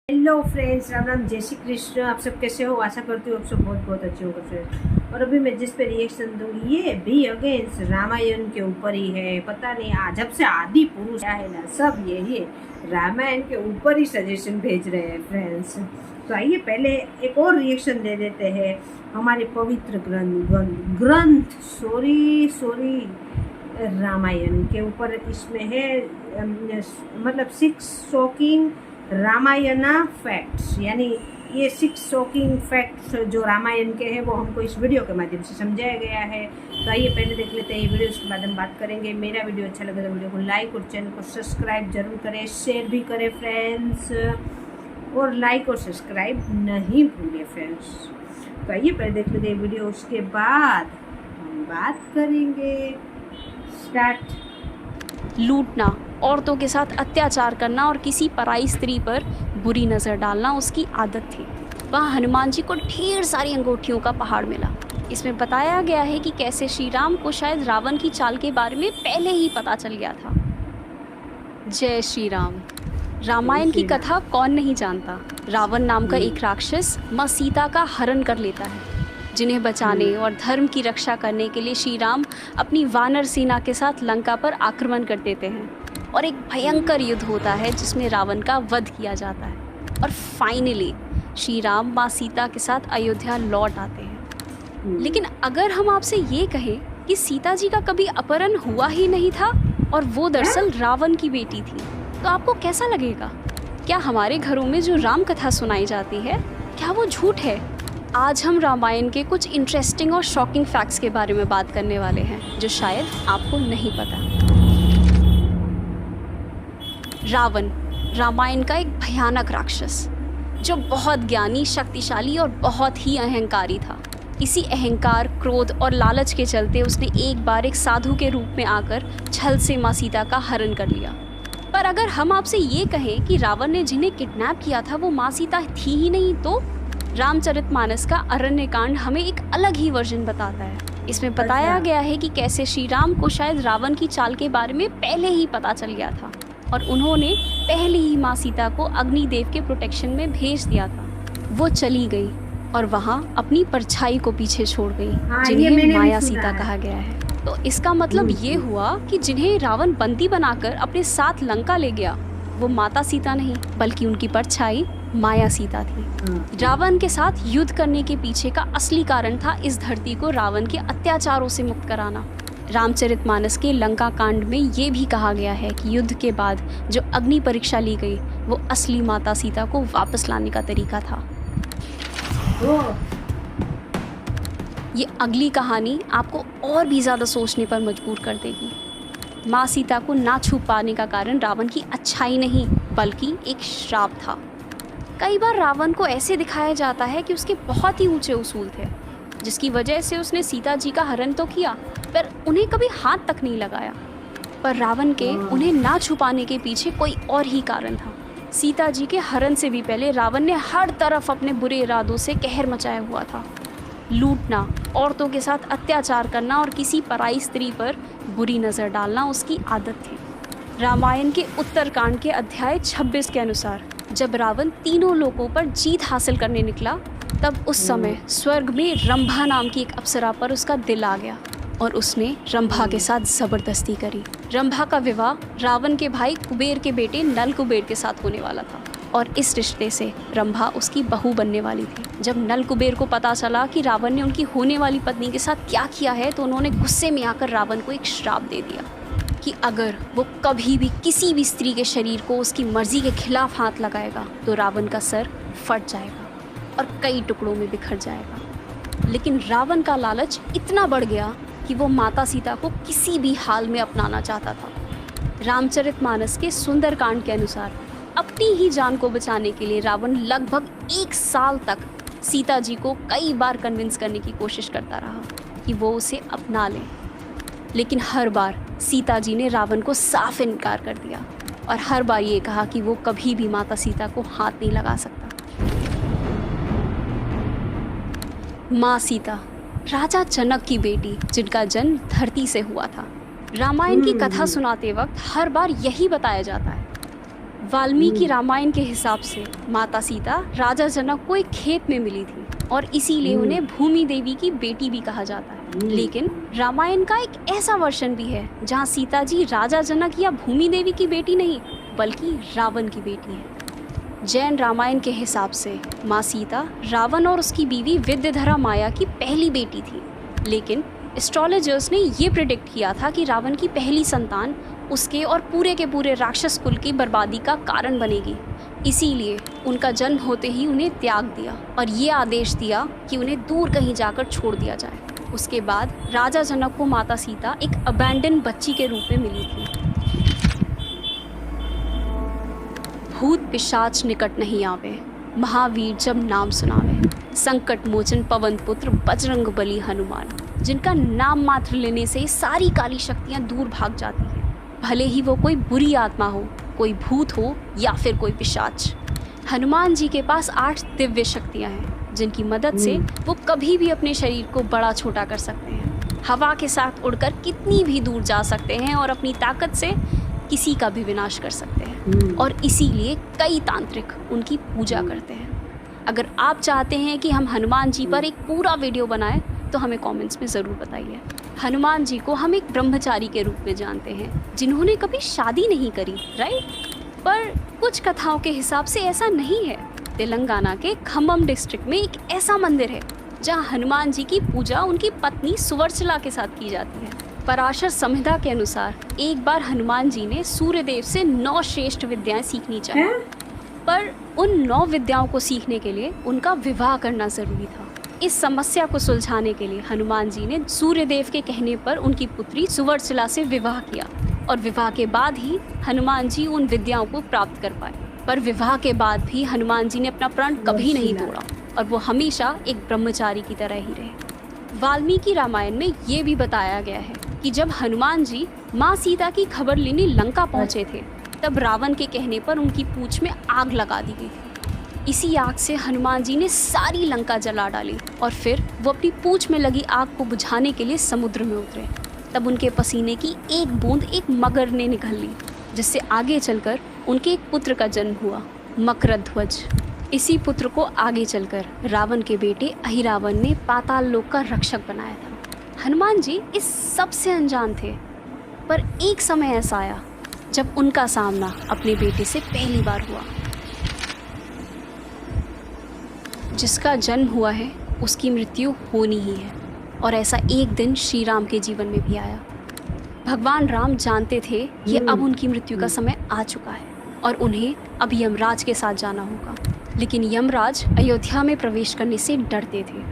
Hello friends, Ram Ram, जय श्री कृष्ण। आप सब कैसे हो? आशा करती हूँ आप सब बहुत बहुत अच्छे होंगे फ्रेंड्स। और अभी मैं जिस पे रिएक्शन दूंगी ये भी अगेंस्ट रामायण के ऊपर ही है। पता नहीं जब से आदि पुरुष है ना, सब यही रामायण के ऊपर ही सजेशन भेज रहे हैं फ्रेंड्स। तो आइए पहले एक और रिएक्शन दे देते हैं हमारे पवित्र ग्रंथ सॉरी रामायण के ऊपर। इसमें है मतलब 6 शॉकिंग रामायणा फैक्ट्स, यानी ये 6 शॉकिंग फैक्ट्स जो रामायण के हैं वो हमको इस वीडियो के माध्यम से समझाया गया है। तो आइए पहले देख लेते हैं ये वीडियो, उसके बाद हम बात करेंगे। मेरा वीडियो अच्छा लगे तो वीडियो को लाइक और चैनल को सब्सक्राइब जरूर करें, शेयर भी करें फ्रेंड्स, और लाइक और सब्सक्राइब नहीं भूलें फ्रेंड्स। तो आइए पहले देख लेते हैं वीडियो, उसके बाद हम बात करेंगे। स्टार्ट। लूटना, औरतों के साथ अत्याचार करना और किसी पराई स्त्री पर बुरी नज़र डालना उसकी आदत थी। वहाँ हनुमान जी को ढेर सारी अंगूठियों का पहाड़ मिला। इसमें बताया गया है कि कैसे श्री राम को शायद रावण की चाल के बारे में पहले ही पता चल गया था। जय श्री राम। रामायण की कथा कौन नहीं जानता। रावण नाम का एक राक्षस माँ सीता का हरण कर लेता है, जिन्हें बचाने और धर्म की रक्षा करने के लिए श्री राम अपनी वानर सेना के साथ लंका पर आक्रमण कर देते हैं और एक भयंकर युद्ध होता है जिसमें रावण का वध किया जाता है। और फाइनली श्री राम माँ सीता के साथ अयोध्या लौट आते हैं। लेकिन अगर हम आपसे ये कहें कि सीता जी का कभी अपहरण हुआ ही नहीं था और वो दरअसल रावण की बेटी थी, तो आपको कैसा लगेगा? क्या हमारे घरों में जो राम कथा सुनाई जाती है, क्या वो झूठ है? आज हम रामायण के कुछ इंटरेस्टिंग और शॉकिंग फैक्ट्स के बारे में बात करने वाले हैं जो शायद आपको नहीं पता। रावण रामायण का एक भयानक राक्षस जो बहुत ज्ञानी, शक्तिशाली और बहुत ही अहंकारी था। इसी अहंकार, क्रोध और लालच के चलते उसने एक बार एक साधु के रूप में आकर छल से माँ सीता का हरण कर लिया। पर अगर हम आपसे ये कहें कि रावण ने जिन्हें किडनैप किया था वो माँ सीता थी ही नहीं, तो रामचरितमानस का अरण्यकांड हमें एक अलग ही वर्जन बताता है। इसमें बताया गया है कि कैसे श्री राम को शायद रावण की चाल के बारे में पहले ही पता चल गया था और उन्होंने पहले ही माँ सीता को अग्निदेव के प्रोटेक्शन में भेज दिया था। वो चली गई और वहाँ अपनी परछाई को पीछे छोड़ गई, जिन्हें माया सीता कहा गया है। तो इसका मतलब ये हुआ कि जिन्हें रावण बंदी बनाकर अपने साथ लंका ले गया वो माता सीता नहीं, बल्कि उनकी परछाई माया सीता थी। रावण के साथ युद्ध करने के पीछे का असली कारण था इस धरती को रावण के अत्याचारों से मुक्त कराना। रामचरितमानस के लंका कांड में ये भी कहा गया है कि युद्ध के बाद जो अग्नि परीक्षा ली गई वो असली माता सीता को वापस लाने का तरीका था। ये अगली कहानी आपको और भी ज़्यादा सोचने पर मजबूर कर देगी। माँ सीता को ना छू पाने का कारण रावण की अच्छाई नहीं, बल्कि एक श्राप था। कई बार रावण को ऐसे दिखाया जाता है कि उसके बहुत ही ऊंचे उसूल थे, जिसकी वजह से उसने सीता जी का हरण तो किया पर उन्हें कभी हाथ तक नहीं लगाया। पर रावण के उन्हें ना छुपाने के पीछे कोई और ही कारण था। सीता जी के हरण से भी पहले रावण ने हर तरफ अपने बुरे इरादों से कहर मचाया हुआ था। लूटना, औरतों के साथ अत्याचार करना और किसी पराई स्त्री पर बुरी नज़र डालना उसकी आदत थी। रामायण के उत्तरकांड के अध्याय 26 के अनुसार जब रावण तीनों लोकों पर जीत हासिल करने निकला, तब उस समय स्वर्ग में रंभा नाम की एक अप्सरा पर उसका दिल आ गया और उसने रंभा के साथ ज़बरदस्ती करी। रंभा का विवाह रावण के भाई कुबेर के बेटे नल कुबेर के साथ होने वाला था और इस रिश्ते से रंभा उसकी बहू बनने वाली थी। जब नल कुबेर को पता चला कि रावण ने उनकी होने वाली पत्नी के साथ क्या किया है, तो उन्होंने गुस्से में आकर रावण को एक श्राप दे दिया कि अगर वो कभी भी किसी भी स्त्री के शरीर को उसकी मर्जी के खिलाफ हाथ लगाएगा तो रावण का सर फट जाएगा और कई टुकड़ों में बिखर जाएगा। लेकिन रावण का लालच इतना बढ़ गया कि वो माता सीता को किसी भी हाल में अपनाना चाहता था। रामचरितमानस के सुंदरकांड के अनुसार अपनी ही जान को बचाने के लिए रावण लगभग 1 साल तक सीता जी को कई बार कन्विंस करने की कोशिश करता रहा कि वो उसे अपना ले, लेकिन हर बार सीता जी ने रावण को साफ इनकार कर दिया और हर बार ये कहा कि वो कभी भी माता सीता को हाथ नहीं लगा सकता। माँ सीता राजा जनक की बेटी, जिनका जन्म धरती से हुआ था। रामायण की कथा सुनाते वक्त हर बार यही बताया जाता है, वाल्मीकि रामायण के हिसाब से माता सीता राजा जनक को एक खेत में मिली थी और इसीलिए उन्हें भूमि देवी की बेटी भी कहा जाता है। लेकिन रामायण का एक ऐसा वर्जन भी है जहाँ सीता जी राजा जनक या भूमि देवी की बेटी नहीं बल्कि रावण की बेटी है। जैन रामायण के हिसाब से माँ सीता रावण और उसकी बीवी विद्याधरा माया की पहली बेटी थी, लेकिन एस्ट्रोलॉजर्स ने ये प्रेडिक्ट किया था कि रावण की पहली संतान उसके और पूरे के पूरे राक्षस कुल की बर्बादी का कारण बनेगी। इसीलिए उनका जन्म होते ही उन्हें त्याग दिया और ये आदेश दिया कि उन्हें दूर कहीं जाकर छोड़ दिया जाए। उसके बाद राजा जनक को माता सीता एक अबैंडन बच्ची के रूप में मिली थी। भूत पिशाच निकट नहीं आवे, महावीर जब नाम सुनावे, संकट मोचन पवन पुत्र बजरंग बली हनुमान, जिनका नाम मात्र लेने से सारी काली शक्तियां दूर भाग जाती हैं, भले ही वो कोई बुरी आत्मा हो, कोई भूत हो या फिर कोई पिशाच। हनुमान जी के पास 8 दिव्य शक्तियां हैं जिनकी मदद से वो कभी भी अपने शरीर को बड़ा छोटा कर सकते हैं, हवा के साथ उड़कर कितनी भी दूर जा सकते हैं और अपनी ताकत से किसी का भी विनाश कर सकते हैं। और इसीलिए कई तांत्रिक उनकी पूजा करते हैं। अगर आप चाहते हैं कि हम हनुमान जी पर एक पूरा वीडियो बनाएं तो हमें कमेंट्स में ज़रूर बताइए। हनुमान जी को हम एक ब्रह्मचारी के रूप में जानते हैं जिन्होंने कभी शादी नहीं करी, राइट? पर कुछ कथाओं के हिसाब से ऐसा नहीं है। तेलंगाना के खम्मम डिस्ट्रिक्ट में एक ऐसा मंदिर है जहां हनुमान जी की पूजा उनकी पत्नी सुवर्चला के साथ की जाती है। पराशर संहिता के अनुसार एक बार हनुमान जी ने सूर्यदेव से 9 श्रेष्ठ विद्याएं सीखनी चाहिए, पर उन 9 विद्याओं को सीखने के लिए उनका विवाह करना जरूरी था। इस समस्या को सुलझाने के लिए हनुमान जी ने सूर्यदेव के कहने पर उनकी पुत्री सुवर्चला से विवाह किया और विवाह के बाद ही हनुमान जी उन विद्याओं को प्राप्त कर पाए। पर विवाह के बाद भी हनुमान जी ने अपना प्रण कभी नहीं तोड़ा और वो हमेशा एक ब्रह्मचारी की तरह ही रहे। वाल्मीकि रामायण में ये भी बताया गया है कि जब हनुमान जी माँ सीता की खबर लेने लंका पहुँचे थे तब रावण के कहने पर उनकी पूंछ में आग लगा दी गई थी। इसी आग से हनुमान जी ने सारी लंका जला डाली और फिर वो अपनी पूंछ में लगी आग को बुझाने के लिए समुद्र में उतरे। तब उनके पसीने की एक बूंद एक मगर ने निगल ली, जिससे आगे चलकर उनके एक पुत्र का जन्म हुआ, मकरध्वज। इसी पुत्र को आगे चलकर रावण के बेटे अहिरावण ने पाताल लोक का रक्षक बनाया था। हनुमान जी इस सब से अनजान थे, पर एक समय ऐसा आया जब उनका सामना अपने बेटे से पहली बार हुआ। जिसका जन्म हुआ है उसकी मृत्यु होनी ही है, और ऐसा एक दिन श्री राम के जीवन में भी आया। भगवान राम जानते थे कि अब उनकी मृत्यु का समय आ चुका है और उन्हें अब यमराज के साथ जाना होगा। लेकिन यमराज अयोध्या में प्रवेश करने से डरते थे।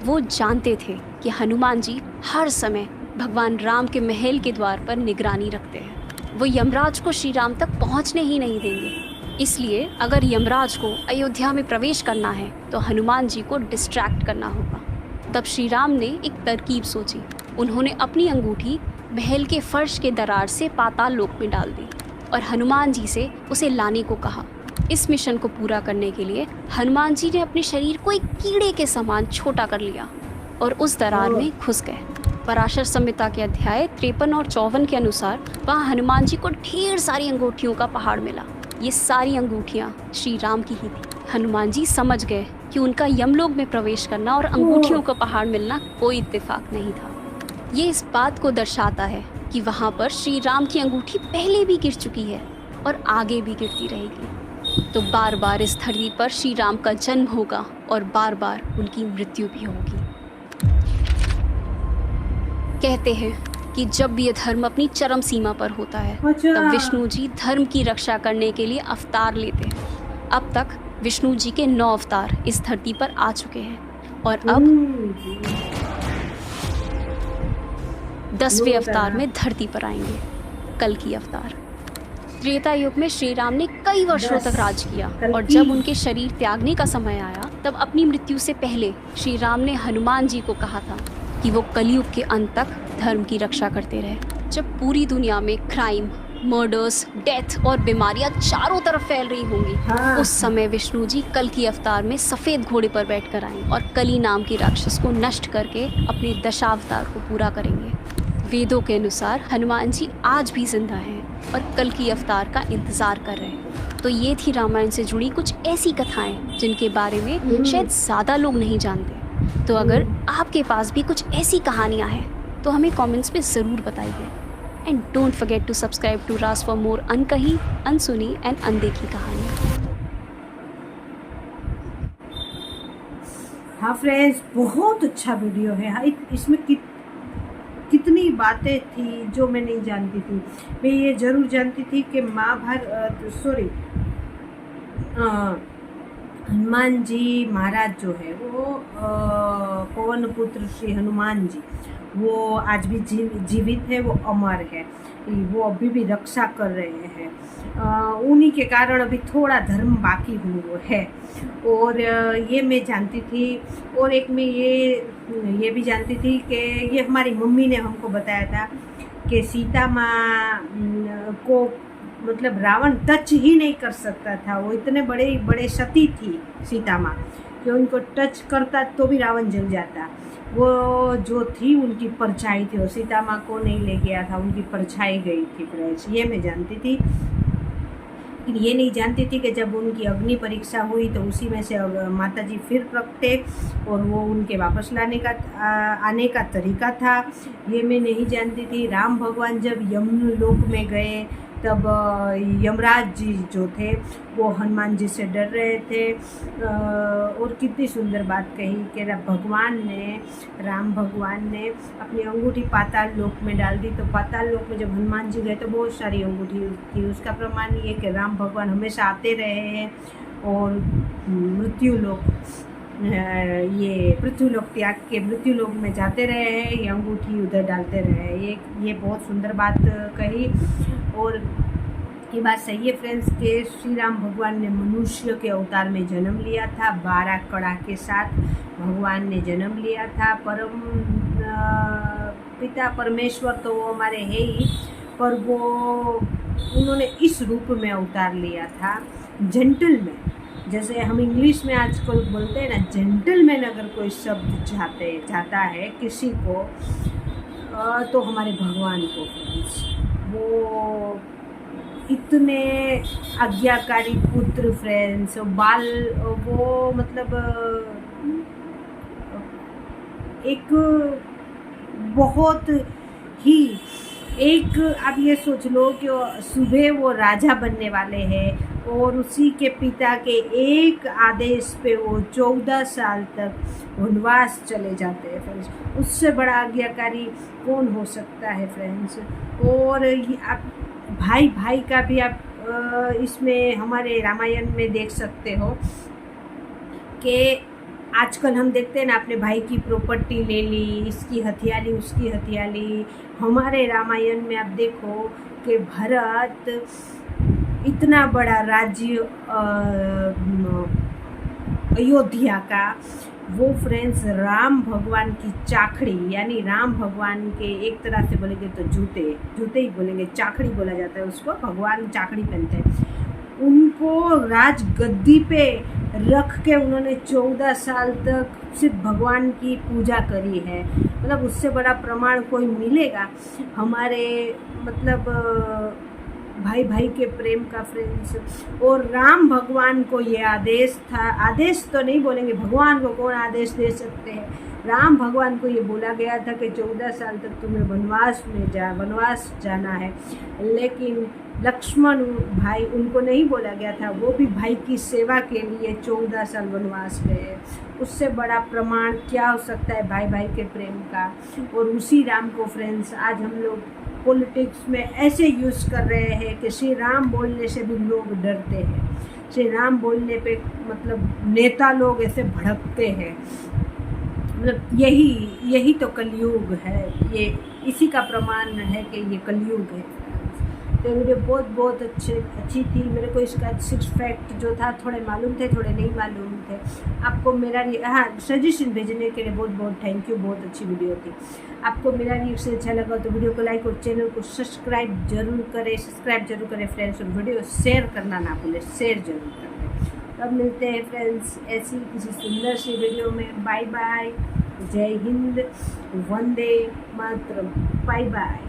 वो जानते थे कि हनुमान जी हर समय भगवान राम के महल के द्वार पर निगरानी रखते हैं। वो यमराज को श्री राम तक पहुंचने ही नहीं देंगे। इसलिए अगर यमराज को अयोध्या में प्रवेश करना है तो हनुमान जी को डिस्ट्रैक्ट करना होगा। तब श्री राम ने एक तरकीब सोची। उन्होंने अपनी अंगूठी महल के फर्श के दरार से पाताल लोक में डाल दी और हनुमान जी से उसे लाने को कहा। इस मिशन को पूरा करने के लिए हनुमान जी ने अपने शरीर को एक कीड़े के समान छोटा कर लिया और उस दरार में घुस गए। पराशर संहिता के अध्याय 53 और 54 के अनुसार वहाँ हनुमान जी को ढेर सारी अंगूठियों का पहाड़ मिला। ये सारी अंगूठियाँ श्री राम की ही थी। हनुमान जी समझ गए कि उनका यमलोक में प्रवेश करना और अंगूठियों का पहाड़ मिलना कोई इत्तेफाक नहीं था। ये इस बात को दर्शाता है कि वहाँ पर श्री राम की अंगूठी पहले भी गिर चुकी है और आगे भी गिरती रहेगी। तो बार बार इस धरती पर श्री राम का जन्म होगा और बार बार उनकी मृत्यु भी होगी। कहते हैं कि जब भी ये धर्म अपनी चरम सीमा पर होता है तब विष्णु जी धर्म की रक्षा करने के लिए अवतार लेते हैं। अब तक विष्णु जी के 9 अवतार इस धरती पर आ चुके हैं और अब 10वें अवतार में धरती पर आएंगे, कल की अवतार। त्रेता युग में श्री राम ने कई वर्षों तक राज किया और जब उनके शरीर त्यागने का समय आया तब अपनी मृत्यु से पहले श्री राम ने हनुमान जी को कहा था कि वो कलयुग के अंत तक धर्म की रक्षा करते रहे। जब पूरी दुनिया में क्राइम, मर्डर्स, डेथ और बीमारियां चारों तरफ फैल रही होंगी, उस समय विष्णु जी कल की अवतार में सफेद घोड़े पर बैठकर आएंगे और कली नाम के राक्षस को नष्ट करके अपने दशावतार को पूरा करेंगे। वेदों के अनुसार हनुमान जी आज भी जिंदा हैं और कल की अवतार का इंतजार कर रहे हैं। तो ये थी रामायण से जुड़ी कुछ ऐसी कथाएं जिनके बारे में शायद ज़्यादा लोग नहीं जानते। तो अगर आपके पास भी कुछ ऐसी कहानियाँ हैं तो हमें कमेंट्स में ज़रूर बताइए। And don't forget to subscribe to Raj for more अनकही, अनसुनी एंड अनदेखी कहानी। हाँ फ्रेंड्स, बहुत अच्छा वीडियो है। हाँ, इसमें कितनी बातें थी जो मैं नहीं जानती थी। मैं ये जरूर जानती थी कि हनुमान जी महाराज जो है वो पवन पुत्र श्री हनुमान जी, वो आज भी जीवित है, वो अमर है, वो अभी भी रक्षा कर रहे हैं। उन्हीं के कारण अभी थोड़ा धर्म बाकी हुआ है। और ये मैं जानती थी। और एक मैं ये भी जानती थी कि ये हमारी मम्मी ने हमको बताया था कि सीता माँ को मतलब रावण टच ही नहीं कर सकता था। वो इतने बड़े सती थी सीता माँ कि उनको टच करता तो भी रावण जल जाता। वो जो थी उनकी परछाई थी, वो सीता माँ को नहीं ले गया था, उनकी परछाई गई थी फ्रेंड्स। ये मैं जानती थी। लेकिन ये नहीं जानती थी कि जब उनकी अग्नि परीक्षा हुई तो उसी में से माता जी फिर प्रकटे और वो उनके वापस आने का तरीका था। ये मैं नहीं जानती थी। राम भगवान जब यमलोक में गए तब यमराज जी जो थे वो हनुमान जी से डर रहे थे। और कितनी सुंदर बात कही कि राम भगवान ने अपनी अंगूठी पाताल लोक में डाल दी। तो पाताल लोक में जब हनुमान जी गए तो बहुत सारी अंगूठी थी। उसका प्रमाण ये कि राम भगवान हमेशा आते रहे हैं और मृत्यु लोक ये पृथ्वीलोक त्याग के मृत्युलोक में जाते रहे हैं, ये अंगूठी उधर डालते रहे हैं। ये बहुत सुंदर बात कही। और ये बात सही है फ्रेंड्स कि श्री राम भगवान ने मनुष्य के अवतार में जन्म लिया था। 12 कड़ा के साथ भगवान ने जन्म लिया था। परम पिता परमेश्वर तो वो हमारे है ही, पर वो उन्होंने इस रूप में अवतार लिया था जेंटलमैन। जैसे हम इंग्लिश में आजकल बोलते हैं ना, जेंटलमैन अगर कोई शब्द जाता है किसी को तो हमारे भगवान को फ्रेंड्स, वो इतने आज्ञाकारी पुत्र फ्रेंड्स, वो मतलब एक बहुत ही आप ये सोच लो कि सुबह वो राजा बनने वाले हैं और उसी के पिता के एक आदेश पे वो 14 साल तक वनवास चले जाते हैं फ्रेंड्स। उससे बड़ा आज्ञाकारी कौन हो सकता है फ्रेंड्स। और आप भाई का भी आप इसमें हमारे रामायण में देख सकते हो कि आजकल हम देखते हैं ना, अपने भाई की प्रॉपर्टी ले ली, इसकी हथिया ली, उसकी हथिया ली। हमारे रामायण में आप देखो कि भरत इतना बड़ा राज्य अयोध्या का, वो फ्रेंड्स राम भगवान की चाकड़ी, यानी राम भगवान के एक तरह से बोलेंगे तो जूते ही बोलेंगे, चाकड़ी बोला जाता है उसको, भगवान चाकड़ी पहनते हैं। उनको राज गद्दी पे रख के उन्होंने 14 साल तक सिर्फ भगवान की पूजा करी है। मतलब उससे बड़ा प्रमाण कोई मिलेगा हमारे मतलब भाई के प्रेम का फ्रेंड्स। और राम भगवान को ये आदेश था, आदेश तो नहीं बोलेंगे, भगवान को कौन आदेश दे सकते हैं। राम भगवान को ये बोला गया था कि 14 साल तक तुम्हें वनवास जाना है। लेकिन लक्ष्मण भाई, उनको नहीं बोला गया था, वो भी भाई की सेवा के लिए 14 साल वनवास गए। उससे बड़ा प्रमाण क्या हो सकता है भाई के प्रेम का। और उसी राम को फ्रेंड्स आज हम लोग पॉलिटिक्स में ऐसे यूज़ कर रहे हैं कि श्री राम बोलने से भी लोग डरते हैं। श्री राम बोलने पे मतलब नेता लोग ऐसे भड़कते हैं। मतलब यही तो कलयुग है। ये इसी का प्रमाण है कि ये कलयुग है। तो वीडियो बहुत अच्छी थी। मेरे को इसका 6 फैक्ट जो था थोड़े मालूम थे, थोड़े नहीं मालूम थे। आपको मेरा सजेशन भेजने के लिए बहुत थैंक यू। बहुत अच्छी वीडियो थी। आपको मेरा रिएक्शन अच्छा लगा तो वीडियो को लाइक और चैनल को सब्सक्राइब जरूर करें फ्रेंड्स। और वीडियो शेयर करना ना भूलें, शेयर जरूर करें। अब मिलते हैं फ्रेंड्स ऐसी किसी सुंदर सी वीडियो में। बाय बाय, जय हिंद, वंदे मातरम, बाय बाय।